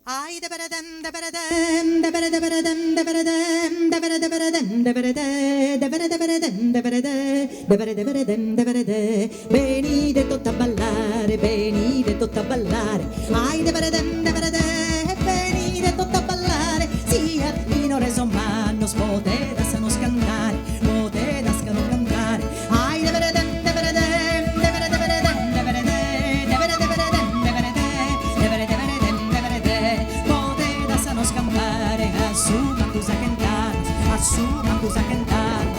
Ai da baradam da baradam da barada baradam da baradam da barada baradam da barada da barada baradam da barada da barada baradam da barada venite tutti a ballare venite tutti a ballare ai da baradam da barada venite tutti a ballare sia minore sommanno potete sano scantare potete sano cantare ai da baradam da baradam da barada baradam da barada da barada baradam da barada da barada baradam da barada potete sano scampare assuma cosa cantare assuma cosa cantare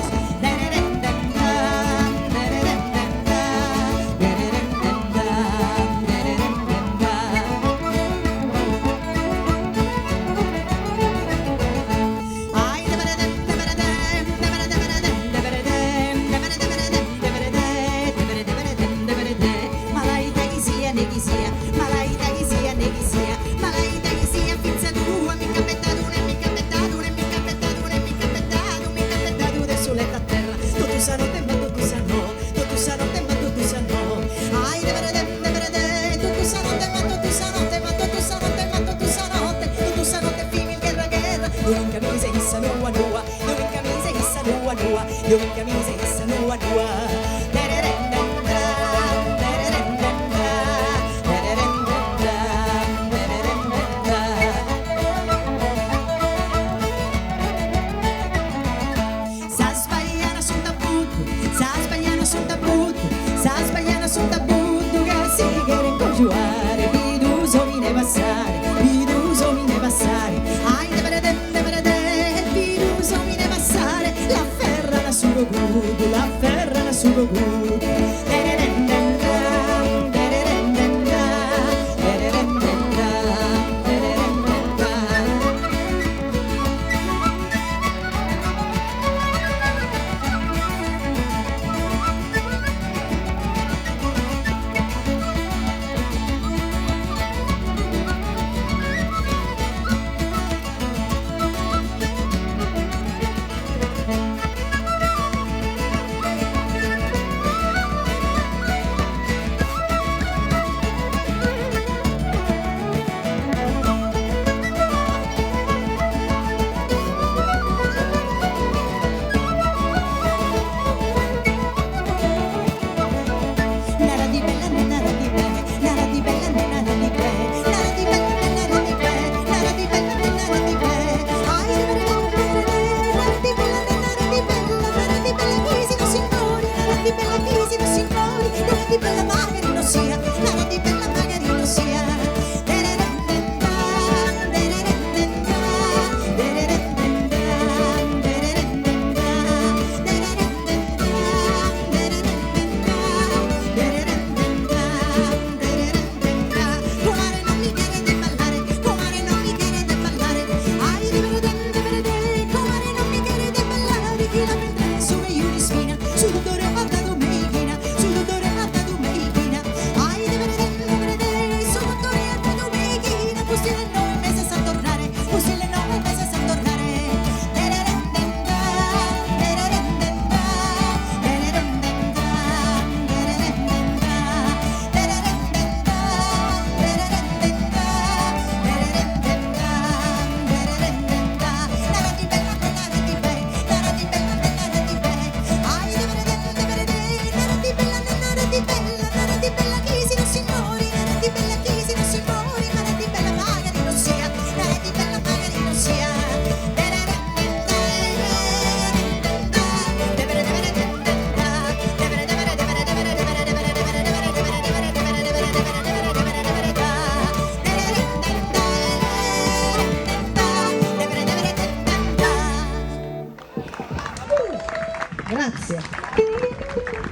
Io in camisa issa nua nua, io in camisa issa nua nua, io in camisa issa nua nua. Sa sbagliana sul tabuto che si chiede congiurare, viduso mi ne passare, viduso mi ne passare, ai da baradem da baradem, viduso mi ne passare, la ferra la sul gudu, la ferra la sul gudu. Bella magari non sia, nada di bella